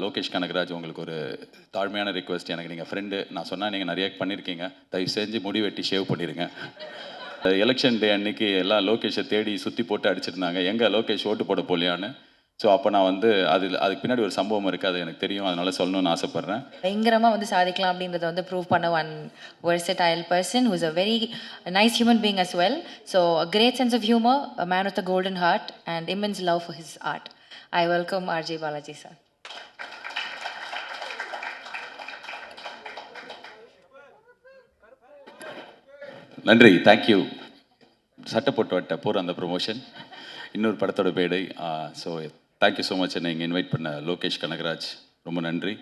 லோகேஷ் கனகராஜ் உங்களுக்கு ஒரு தாழ்மையான ரிக்வெஸ்ட். எனக்கு நீங்கள் ஃப்ரெண்டு, நான் சொன்னால் நீங்கள் நிறைய பண்ணியிருக்கீங்க. தயவு செஞ்சு முடி வெட்டி ஷேவ் பண்ணிடுங்க. எலெக்ஷன் டே அன்னைக்கு எல்லாம் லோகேஷை தேடி சுற்றி போட்டு அடிச்சிருந்தாங்க, எங்கே லோகேஷ் ஓட்டு போட போலியான்னு. ஸோ அப்போ நான் வந்து அதுக்கு பின்னாடி ஒரு சம்பவம் இருக்குது, அது எனக்கு தெரியும், அதனால சொல்லணும்னு ஆசைப்பட்றேன். பயங்கரமாக வந்து சாதிக்கலாம் அப்படின்றத வந்து ப்ரூவ் பண்ண one versatile person who is a very nice human being as well. So a great sense of humor, a man with a golden heart and immense love for his art. I welcome RJ Balaji sir. நன்றி, thank you. சட்டை போட்டு வட்ட போகிற அந்த promotion இன்னொரு படத்தோட பேடை. So thank you so much என்னை இங்கே இன்வைட் பண்ண லோகேஷ் கனகராஜ், ரொம்ப நன்றி.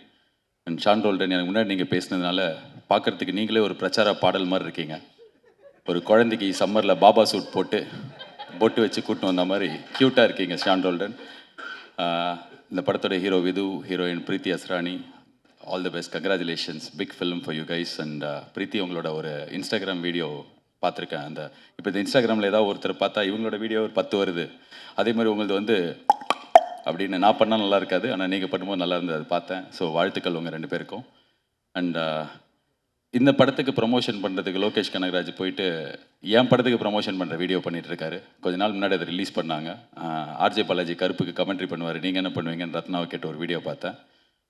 அண்ட் ஷான் ரோல்டன், எனக்கு முன்னாடி நீங்கள் பேசினதுனால பார்க்குறதுக்கு நீங்களே ஒரு பிரச்சார பாடல் மாதிரி இருக்கீங்க. ஒரு குழந்தைக்கு சம்மரில் பாபா சூட் போட்டு பொட்டு வச்சு கூட்டின்னு வந்த மாதிரி க்யூட்டாக இருக்கீங்க ஷான் ரோல்டன். இந்த படத்தோட hero Vidhu, heroine Preethi Asrani, all the best, congratulations, big film for you guys. And Preethi, உங்களோட ஒரு இன்ஸ்டாகிராம் வீடியோ பார்த்துருக்கேன். அந்த இப்போ இந்த இன்ஸ்டாகிராமில் ஏதாவது ஒருத்தர் பார்த்தா இவங்களோட வீடியோ ஒரு 10 வருது. அதே மாதிரி உங்களது வந்து அப்படின்னு நான் பண்ணால் நல்லா இருக்காது, ஆனால் நீங்கள் பண்ணும்போது நல்லா இருந்தது, அது பார்த்தேன். ஸோ வாழ்த்துக்கள் உங்கள் 2 பேருக்கும். அண்ட் இந்த படத்துக்கு ப்ரொமோஷன் பண்ணுறதுக்கு லோகேஷ் கனகராஜ் போயிட்டு என் படத்துக்கு ப்ரொமோஷன் பண்ணுற வீடியோ பண்ணிகிட்ருக்காரு. கொஞ்ச நாள் முன்னாடி அதை ரிலீஸ் பண்ணாங்க. ஆர்ஜே பாலாஜி கருப்புக்கு கமெண்ட்ரி பண்ணுவார், நீங்கள் என்ன பண்ணுவீங்கன்னு ரத்னாவை கேட்ட ஒரு வீடியோ பார்த்தேன்.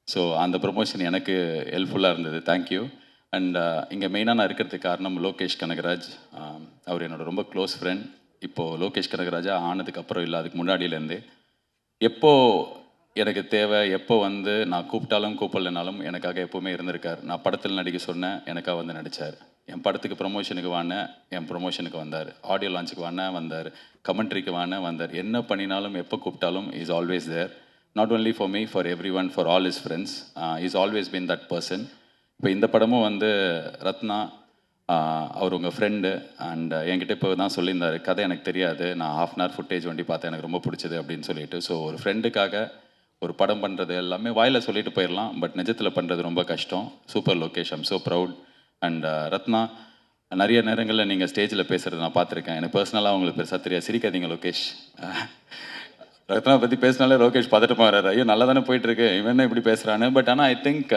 ஸோ அந்த ப்ரொமோஷன் எனக்கு ஹெல்ப்ஃபுல்லாக இருந்தது, தேங்க்யூ. அண்ட் இங்கே மெயினாக நான் இருக்கிறதுக்கு காரணம் லோகேஷ் கனகராஜ். அவர் என்னோடய ரொம்ப க்ளோஸ் ஃப்ரெண்ட். இப்போது லோகேஷ் கனகராஜா ஆனதுக்கப்புறம் இல்லை, அதுக்கு முன்னாடியிலேருந்தே எப்போ எனக்கு தேவை, எப்போ வந்து நான் கூப்பிட்டாலும் கூப்பிடலனாலும் எனக்காக எப்போவுமே இருந்திருக்கார். நான் படத்தில் நடிக்க சொன்னேன், எனக்காக வந்து நடித்தார். என் படத்துக்கு ப்ரொமோஷனுக்கு வானேன், என் ப்ரொமோஷனுக்கு வந்தார். ஆடியோ லான்ச்சுக்கு வானேன், வந்தார். கமெண்ட்ரிக்கு வானேன், வந்தார். என்ன பண்ணினாலும் எப்போ கூப்பிட்டாலும் is always there. Not only for me, for everyone, for all is friends. Is always been that person. இப்போ இந்த படமும் வந்து ரத்னா அவர் உங்கள் ஃப்ரெண்டு. அண்ட் என்கிட்ட இப்போ தான் சொல்லியிருந்தார், கதை எனக்கு தெரியாது, நான் ½ hour ஃபுட்டேஜ் வண்டி பார்த்தேன், எனக்கு ரொம்ப பிடிச்சது அப்படின்னு சொல்லிட்டு. ஸோ ஒரு ஃப்ரெண்டுக்காக ஒரு படம் பண்ணுறது எல்லாமே வாயில் சொல்லிட்டு போயிடலாம், பட் நிஜத்தில் பண்ணுறது ரொம்ப கஷ்டம். Super Lokesh, I'm so proud. And Ratna, நிறைய நேரங்களில் நீங்கள் ஸ்டேஜில் பேசுகிறது நான் பார்த்துருக்கேன். எனக்கு பர்சனலாக உங்களுக்கு பெருசாக தெரியாது, சிரிக்காதீங்க லோகேஷ். ரத்னா பற்றி பேசினாலே லோகேஷ் பதட்டமாக வர்றாரு, ஐயோ நல்லா தானே போயிட்டுருக்கு, இவன் என்ன இப்படி பேசுகிறான்னு. பட் ஆனால் ஐ திங்க்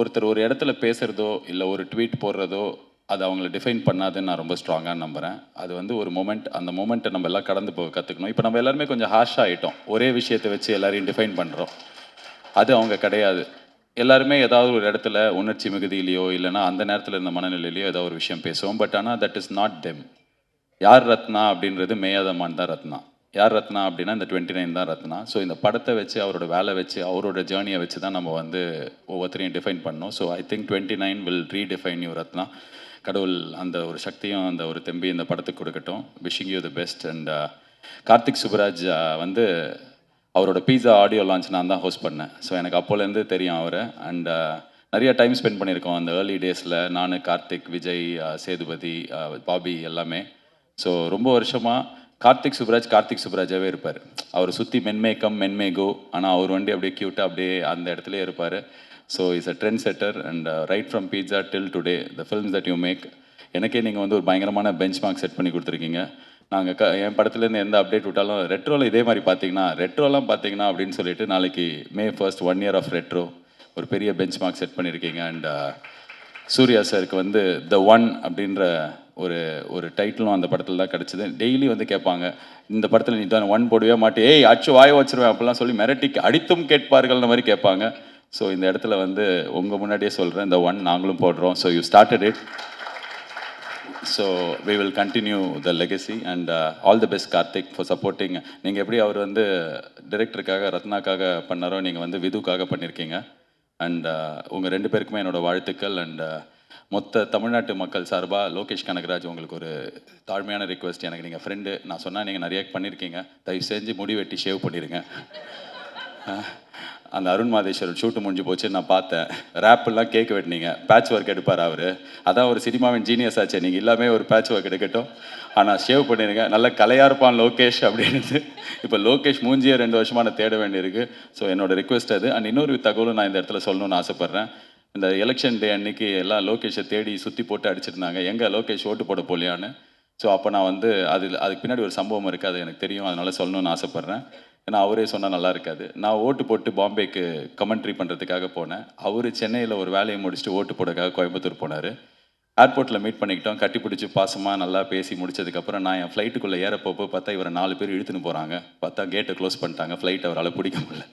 ஒருத்தர் ஒரு இடத்துல பேசுகிறதோ இல்லை ஒரு ட்வீட் போடுறதோ அது அவங்கள டிஃபைன் பண்ணாதுன்னு நான் ரொம்ப ஸ்ட்ராங்காக நம்புகிறேன். அது வந்து ஒரு மொமெண்ட், அந்த மொமெண்ட்டை நம்ம எல்லாம் கடந்து போக கற்றுக்கணும். இப்போ நம்ம எல்லாருமே கொஞ்சம் ஹார்ஷாக ஆகிட்டோம், ஒரே விஷயத்தை வச்சு எல்லாரையும் டிஃபைன் பண்ணுறோம். அது அவங்க கிடையாது. எல்லாருமே ஏதாவது ஒரு இடத்துல உணர்ச்சி மிகுதியிலையோ இல்லைனா அந்த நேரத்தில் இருந்த மனநிலையிலையோ ஏதாவது ஒரு விஷயம் பேசுவோம். பட் ஆனால் தட் இஸ் நாட் தெம். யார் ரத்னா அப்படின்றது மேயாதமான் தான் ரத்னா. யார் ரத்னா அப்படின்னா இந்த 29 தான் ரத்னா. ஸோ இந்த படத்தை வச்சு, அவரோட வேலை வச்சு, அவரோட ஜேர்னியை வச்சு தான் நம்ம வந்து ஒவ்வொருத்தரையும் டிஃபைன் பண்ணோம். So I think 29 will redefine you Ratna. கடவுள் அந்த ஒரு சக்தியும் அந்த ஒரு தெம்பி இந்த படத்துக்கு கொடுக்கட்டும். Wishing you the best. And Karthik Subbaraj வந்து அவரோட பீஸா ஆடியோ லான்ச் நான் தான் ஹோஸ்ட் பண்ணேன். ஸோ எனக்கு அப்போலேருந்து தெரியும் அவரை. அண்ட் நிறைய டைம் ஸ்பெண்ட் பண்ணியிருக்கோம் அந்த ஏர்லி டேஸில், நான், கார்த்திக், விஜய், சேதுபதி, பாபி எல்லாமே. ஸோ ரொம்ப வருஷமாக கார்த்திக் சுப்ராஜாவே இருப்பார். அவர் சுற்றி மென்மேகம் மென்மேகோ, ஆனால் அவர் வண்டி அப்படியே க்யூட்டாக அப்படியே அந்த இடத்துல இருப்பார். So is a trendsetter. And right from Pizza till today the films that you make, எனக்கே நீங்கள் வந்து ஒரு பயங்கரமான பெஞ்ச் மார்க் செட் பண்ணி கொடுத்துருக்கீங்க. நாங்கள் என் படத்துலேருந்து எந்த அப்டேட் விட்டாலும் ரெட்ரோவில் இதே மாதிரி ரெட்ரோலாம் பார்த்தீங்கன்னா அப்படின்னு சொல்லிட்டு நாளைக்கு May 1st 1 year of retro ஒரு பெரிய பெஞ்ச் மார்க் செட் பண்ணியிருக்கீங்க. அண்ட் சூர்யா சாருக்கு வந்து த ஒன் அப்படின்ற ஒரு டைட்டிலும் அந்த படத்தில் தான் கிடச்சிது. டெய்லி வந்து கேட்பாங்க, இந்த படத்தில் நீ தான் 1 போடவே மாட்டே, ஏய் அச்சு வாய வச்சிருவேன் அப்படிலாம் சொல்லி மிரட்டி அடித்தும் கேட்பார்கள்ன்ற மாதிரி கேட்பாங்க. ஸோ இந்த இடத்துல வந்து உங்கள் முன்னாடியே சொல்கிறேன், இந்த 1 நாங்களும் போடுறோம். So you started it, so we will continue the legacy. And all the best Karthik for supporting. நீங்கள் எப்படி அவர் வந்து டிரெக்டருக்காக ரத்னாக்காக பண்ணாரோ, நீங்கள் வந்து விதுக்காக பண்ணியிருக்கீங்க. அண்ட் உங்கள் 2 பேருக்குமே என்னோடய வாழ்த்துக்கள். அண்ட் மொத்த தமிழ்நாட்டு மக்கள் சார்பாக லோகேஷ் கனகராஜ் உங்களுக்கு ஒரு தாழ்மையான ரிக்வெஸ்ட். எனக்கு நீங்கள் ஃப்ரெண்டு, நான் சொன்னால் நீங்கள் நிறைய பண்ணியிருக்கீங்க, தயவு செஞ்சு முடி வெட்டி ஷேவ் பண்ணிடுங்க. அந்த அருண் மாதேஸ்வரன் ஷூட்டு முடிஞ்சு போச்சு, நான் பார்த்தேன். ரேப்பெல்லாம் கேக் வெட்டினீங்க, பேட்ச் ஒர்க் எடுப்பார் அவர். அதான் ஒரு சினிமாவின் ஜீனியஸ் ஆச்சு, நீங்கள் எல்லாமே ஒரு பேட்ச் ஒர்க் எடுக்கட்டும், ஆனால் ஷேவ் பண்ணிடுங்க. நல்ல கலையாக இருப்பான் லோகேஷ் அப்படின்னு. இப்போ லோகேஷ் மூஞ்சியே 2 வருஷமாக நான் தேட வேண்டியிருக்கு. ஸோ என்னோட ரிக்வெஸ்ட் அது. அண்ட் இன்னொரு தகவலும் நான் இந்த இடத்துல சொல்லணும்னு ஆசைப்பட்றேன். இந்த எலெக்ஷன் டே அன்னைக்கு எல்லாம் லோகேஷை தேடி சுற்றி போட்டு அடிச்சிருந்தாங்க, எங்கே லோகேஷ் ஓட்டு போட போலியான்னு. ஸோ அப்போ நான் வந்து அதுக்கு பின்னாடி ஒரு சம்பவம் இருக்குது, அது எனக்கு தெரியும், அதனால சொல்லணும்னு ஆசைப்பட்றேன். ஏன்னா அவரே சொன்னால் நல்லா இருக்காது. நான் ஓட்டு போட்டு பாம்பேக்கு கமெண்ட்ரி பண்ணுறதுக்காக போனேன். அவர் சென்னையில் ஒரு வேலையை முடிச்சுட்டு ஓட்டு போடுறதுக்காக கோயம்புத்தூர் போனார். ஏர்போர்ட்டில் மீட் பண்ணிக்கிட்டோம். கட்டி பிடிச்சி பாசமாக நல்லா பேசி முடிச்சதுக்கப்புறம் நான் என் ஃப்ளைட்டுக்குள்ளே ஏற போப்போ பார்த்தா இவரை 4 பேர் இழுத்துன்னு போகிறாங்க. பார்த்தா கேட்டை க்ளோஸ் பண்ணிட்டாங்க. ஃப்ளைட் அவரால் பிடிக்க முடியல.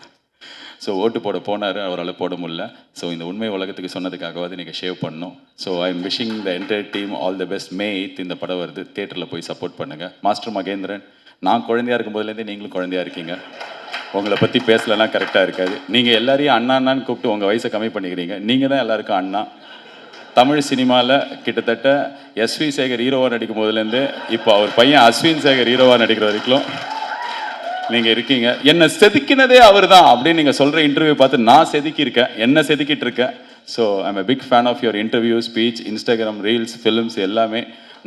ஸோ ஓட்டு போட போனார், அவரால் போட முடியல. ஸோ இந்த உண்மை உலகத்துக்கு சொன்னதுக்காகவாது நீங்கள் ஷேவ் பண்ணணும். So I am wishing the entire team all the best. May 8 இந்த படம் வருது. தியேட்டரில் போய் சப்போர்ட் பண்ணுங்கள். மாஸ்டர் மகேந்திரன், நான் குழந்தையாக இருக்கும்போதுலேருந்தே நீங்களும் குழந்தையாக இருக்கீங்க. உங்களை பற்றி பேசலைன்னா கரெக்டாக இருக்காது. நீங்கள் எல்லாரையும் அண்ணா அண்ணான்னு கூப்பிட்டு உங்கள் வயசை கம்மி பண்ணிக்கிறீங்க. நீங்கள் தான் எல்லாருக்கும் அண்ணா. தமிழ் சினிமாவில் கிட்டத்தட்ட எஸ்வி சேகர் ஹீரோவாக நடிக்கும் போதுலேருந்து இப்போ அவர் பையன் அஸ்வின் சேகர் ஹீரோவாக நடிக்கிற வரைக்கும் நீங்கள் இருக்கீங்க. என்னை செதுக்கினதே அவர் தான் அப்படின்னு நீங்கள் சொல்கிற இன்டர்வியூ பார்த்து நான் செதுக்கியிருக்கேன், என்ன செதுக்கிட்டு இருக்கேன். So I'm a big fan of your interview, speech, Instagram reels, films எல்லாமே.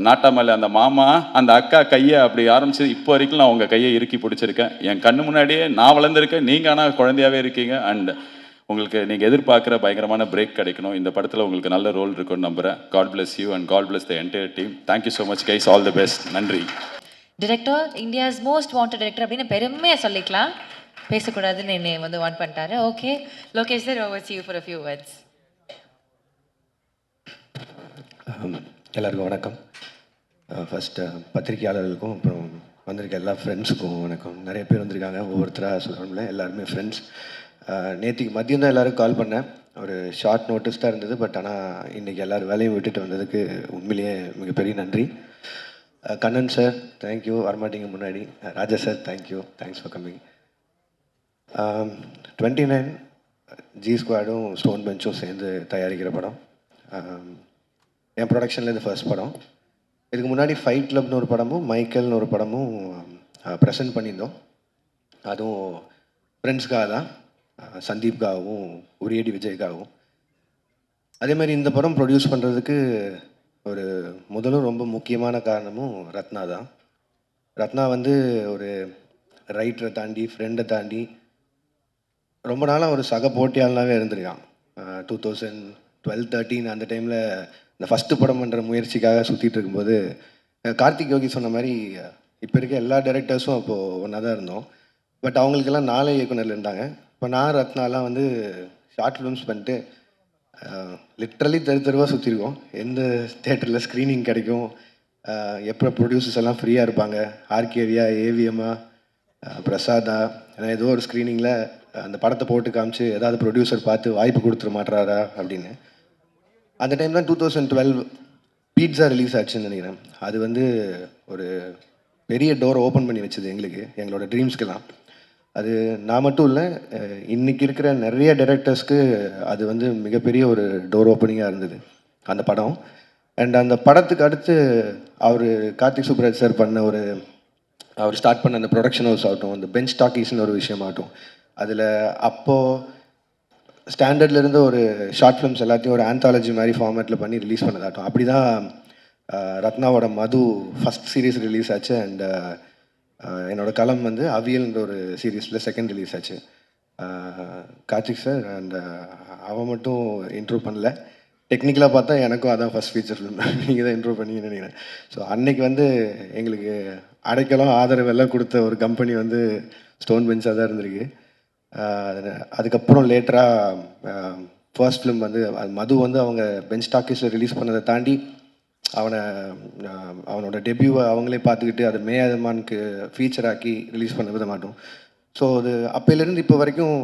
நாட்டாமல்ல அந்த மாமா அந்த அக்கா கையை அப்படி ஆரம்பிச்சு இப்போ வரைக்கும் நான் உங்கள் கையை இறுக்கி பிடிச்சிருக்கேன். என் கண்ணு முன்னாடியே நான் வளர்ந்துருக்கேன், நீங்கள் ஆனால் குழந்தையாகவே இருக்கீங்க. அண்ட் உங்களுக்கு நீங்கள் எதிர்பார்க்குற பயங்கரமான பிரேக் கிடைக்கணும். இந்த படத்தில் உங்களுக்கு நல்ல ரோல் இருக்குன்னு நம்புகிறேன். God bless you and God bless the entire team. Thank you so much guys, all the best. நன்றி. Director, India's most wanted director அப்படின்னு பெருமையாக சொல்லிக்கலாம். பேசக்கூடாதுன்னு என்னை வந்து வாண்ட் பண்ணிட்டாரு. Okay, Lokesh sir, over to you for a few words. எல்லாருக்கும் வணக்கம். ஃபஸ்ட்டு பத்திரிகையாளர்களுக்கும் அப்புறம் வந்திருக்க எல்லா ஃப்ரெண்ட்ஸுக்கும் வணக்கம். நிறைய பேர் வந்திருக்காங்க, ஒவ்வொருத்தராக சொல்லணும்ல, எல்லாருமே ஃப்ரெண்ட்ஸ். நேற்றுக்கு மதியம் தான் எல்லோரும் கால் பண்ணேன். ஒரு ஷார்ட் நோட்டீஸ் தான் இருந்தது. பட் ஆனால் இன்றைக்கி எல்லோரும் வேலையும் விட்டுட்டு வந்ததுக்கு உண்மையிலேயே மிகப்பெரிய நன்றி. கண்ணன் சார் தேங்க்யூ, வரமாட்டீங்க முன்னாடி. Raja sir thank you, thanks for coming. 29 G ஸ்குவாடும் ஸ்டோன் பெஞ்சும் சேர்ந்து தயாரிக்கிற படம். என் ப்ரொடக்ஷனில் இது ஃபர்ஸ்ட் படம். இதுக்கு முன்னாடி ஃபைட் கிளப்னு ஒரு படமும் மைக்கேல்னு ஒரு படமும் ப்ரெசென்ட் பண்ணியிருந்தோம். அதுவும் ஃப்ரெண்ட்ஸ்க்காக தான், சந்தீப்காகவும் உரியடி விஜய்க்காகவும். அதே மாதிரி இந்த படம் ப்ரொடியூஸ் பண்ணுறதுக்கு ஒரு முதலும் ரொம்ப முக்கியமான காரணமும் ரத்னா தான். ரத்னா வந்து ஒரு ரைட்டரை தாண்டி, ஃப்ரெண்டை தாண்டி ரொம்ப நாளாக ஒரு சக போட்டியாளனாகவே இருந்திருக்கான். 2012-13 அந்த டைமில் இந்த ஃபஸ்ட்டு படம் பண்ணுற முயற்சிக்காக சுற்றிட்டு இருக்கும்போது கார்த்திக் யோகி சொன்ன மாதிரி இப்போ இருக்க எல்லா டைரக்டர்ஸும் அப்போது ஒன்றா தான் இருந்தோம். பட் அவங்களுக்கெல்லாம் 4 இயக்குனர் இருந்தாங்க. இப்போ நான் ரத்னாலாம் வந்து ஷார்ட் ஃபிலிம்ஸ் பண்ணிட்டு லிட்ரலி தெருவாக சுற்றிருக்கோம். எந்த தேட்டரில் ஸ்க்ரீனிங் கிடைக்கும், எப்போ ப்ரொடியூசர்ஸ் எல்லாம் ஃப்ரீயாக இருப்பாங்க, ஆர்கேவியா, ஏவிஎம்மா, பிரசாதா, ஏன்னா ஏதோ ஒரு ஸ்க்ரீனிங்கில் அந்த படத்தை போட்டு காமிச்சு ஏதாவது ப்ரொடியூசர் பார்த்து வாய்ப்பு கொடுத்துட மாட்டுறாரா அப்படின்னு. அந்த டைம் தான் 2012 பீட்ஸா ரிலீஸ் ஆச்சுன்னு நினைக்கிறேன். அது வந்து ஒரு பெரிய டோரை ஓப்பன் பண்ணி வச்சது எங்களுக்கு, எங்களோட ட்ரீம்ஸ்க்கெல்லாம். அது நான் மட்டும் இல்லை, இன்றைக்கி இருக்கிற நிறைய டைரக்டர்ஸ்க்கு அது வந்து மிகப்பெரிய ஒரு டோர் ஓப்பனிங்காக இருந்தது அந்த படம். அண்ட் அந்த படத்துக்கு அடுத்து அவர் கார்த்திக் சுப்ராஜ் சார் பண்ண அவர் ஸ்டார்ட் பண்ண அந்த ப்ரொடக்ஷன் ஹவுஸ் ஆகட்டும், அந்த பெஞ்ச் டாக்கீஸ்னு ஒரு விஷயமாகட்டும், அதில் அப்போது ஸ்டாண்டர்டில் இருந்த ஒரு ஷார்ட் ஃபிலிம்ஸ் எல்லாத்தையும் ஒரு ஆந்தாலஜி மாதிரி ஃபார்மேட்டில் பண்ணி ரிலீஸ் பண்ணதாகட்டும். அப்படி தான் ரத்னாவோட மது ஃபஸ்ட் சீரீஸ் ரிலீஸ் ஆச்சு. அண்ட் என்னோடய களம் வந்து அவியல்ன்ற ஒரு சீரீஸில் செகண்ட் ரிலீஸ் ஆச்சு. கார்த்திக் சார் அண்ட் அவன் மட்டும் இன்ட்ரூவ் பண்ணல. டெக்னிக்கலாக பார்த்தா எனக்கும் அதான் ஃபஸ்ட் ஃபீச்சர் ஃபிலிம், நீங்கள் தான் இன்ட்ரூவ் பண்ணீங்கன்னு நினைக்கிறேன். ஸோ அன்னைக்கு வந்து எங்களுக்கு அடைக்கலம் ஆதரவு எல்லாம் கொடுத்த ஒரு கம்பெனி வந்து ஸ்டோன் பெஞ்சாக தான் இருந்திருக்கு. அதுக்கப்புறம் லேட்டராக ஃபர்ஸ்ட் ஃபிலிம் வந்து மது வந்து அவங்க பெஞ்ச் டாக்கீஸில் ரிலீஸ் பண்ணதை தாண்டி அவனோட டெபியூவை அவங்களே பார்த்துக்கிட்டு அதை மேயமானுக்கு ஃபீச்சர் ஆக்கி ரிலீஸ் பண்ண வித மாட்டோம். ஸோ அது அப்போலேருந்து இப்போ வரைக்கும்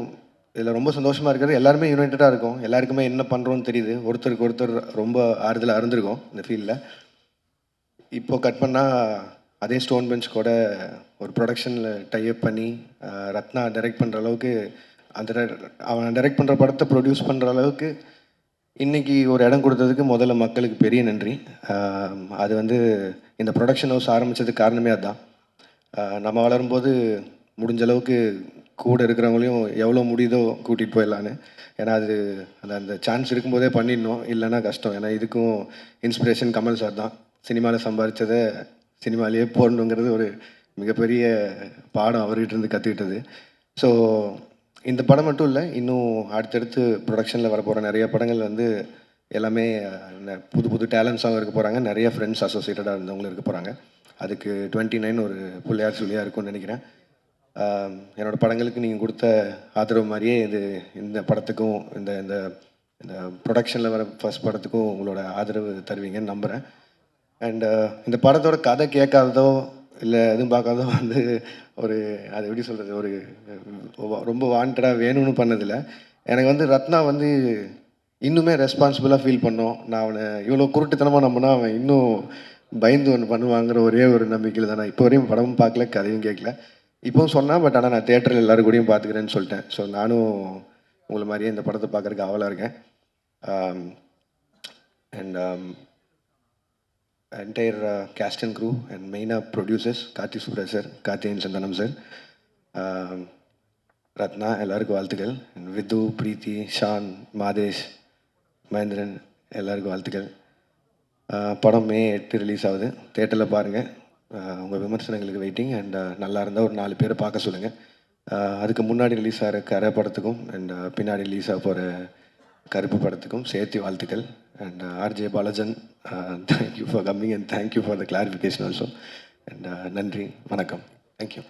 இதில் ரொம்ப சந்தோஷமாக இருக்கிறது. எல்லாருமே யுனைட்டடாக இருக்கும், எல்லாருக்குமே என்ன பண்ணுறோன்னு தெரியுது, ஒருத்தருக்கு ஒருத்தர் ரொம்ப ஆறுதலாக இருந்திருக்கும் இந்த ஃபீல்டில். இப்போது கட் பண்ணால் அதே ஸ்டோன் பெஞ்ச் கூட ஒரு ப்ரொடக்ஷனில் டைப் பண்ணி ரத்னா டைரக்ட் பண்ணுற அளவுக்கு, அவன் டைரக்ட் பண்ணுற படத்தை ப்ரொடியூஸ் பண்ணுற அளவுக்கு இன்றைக்கி ஒரு இடம் கொடுத்ததுக்கு முதல்ல மக்களுக்கு பெரிய நன்றி. அது வந்து இந்த ப்ரொடக்ஷன் ஹவுஸ் ஆரம்பித்ததுக்கு காரணமே அதுதான். நம்ம வளரும்போது முடிஞ்ச அளவுக்கு கூட இருக்கிறவங்களையும் எவ்வளோ முடியுதோ கூட்டிகிட்டு போயிடலான்னு. ஏன்னா அது அந்த சான்ஸ் இருக்கும்போதே பண்ணிடணும், இல்லைன்னா கஷ்டம். ஏன்னா இதுக்கும் இன்ஸ்பிரேஷன் கமல் சார் தான். சினிமாவில் சம்பாதிச்சதை சினிமாலேயே போடணுங்கிறது ஒரு மிகப்பெரிய பாடம் அவர்கிட்ட இருந்து கற்றுக்கிட்டது. ஸோ இந்த படம் மட்டும் இல்லை, இன்னும் அடுத்தடுத்து ப்ரொடக்ஷனில் வரப்போகிற நிறைய படங்கள் வந்து எல்லாமே புது புது டேலண்ட்ஸாகவும் இருக்க போகிறாங்க. நிறைய ஃப்ரெண்ட்ஸ் அசோசியேட்டடாக இருந்தவங்களும் இருக்க போகிறாங்க. அதுக்கு 29 ஒரு பிள்ளையார் சொல்லியாக இருக்கும்னு நினைக்கிறேன். என்னோடய படங்களுக்கு நீங்கள் கொடுத்த ஆதரவு மாதிரியே இந்த படத்துக்கும் இந்த இந்த இந்த ப்ரொடக்ஷனில் வர ஃபர்ஸ்ட் படத்துக்கும் உங்களோட ஆதரவு தருவீங்கன்னு நம்புகிறேன். அண்டு இந்த படத்தோட கதை கேட்காததோ இல்லை எதுவும் பார்க்காதோ அது எப்படி சொல்கிறது, ரொம்ப வாண்டடாக வேணும்னு பண்ணதில்லை. எனக்கு ரத்னா இன்னுமே ரெஸ்பான்சிபிளாக ஃபீல் பண்ணோம். நான் அவனை இவ்வளோ குருட்டுத்தனமாக நம்பினா அவன் இன்னும் பயந்து ஒன்று பண்ணுவாங்கிற ஒரே ஒரு நம்பிக்கையில் தான் நான் இப்போ வரையும் படமும் பார்க்கல, கதையும் கேட்கல. இப்போவும் சொன்னேன், பட் ஆனால் நான் தேட்டரில் எல்லோரும் கூடயும் பார்த்துக்கிறேன்னு சொல்லிட்டேன். ஸோ நானும் உங்களை மாதிரியே இந்த படத்தை பார்க்குறதுக்கு ஆவலாக இருக்கேன். And entire cast and crew and மெயினாக producers Karthi Subbaraj sir, Karthikeyan Santhanam sir, Ratna, எல்லாருக்கும் வாழ்த்துக்கள். அண்ட் வித்து, பிரீத்தி, ஷான், மாதேஷ், மகேந்திரன், எல்லாருக்கும் வாழ்த்துக்கள். படம் May 8 ரிலீஸ் ஆகுது, தேட்டரில் பாருங்கள். உங்கள் விமர்சனங்களுக்கு வெயிட்டிங். அண்ட் நல்லா இருந்தால் ஒரு 4 பேரை பார்க்க சொல்லுங்கள். அதுக்கு முன்னாடி ரிலீஸ் ஆகிற கரை படத்துக்கும் அண்ட் பின்னாடி ரிலீஸ் ஆக போகிற கருப்பு படத்துக்கும் சேர்த்து வாழ்த்துக்கள். And RJ பாலாஜன், thank you for coming and thank you for the clarification also. And நன்றி, வணக்கம், தேங்க்யூ.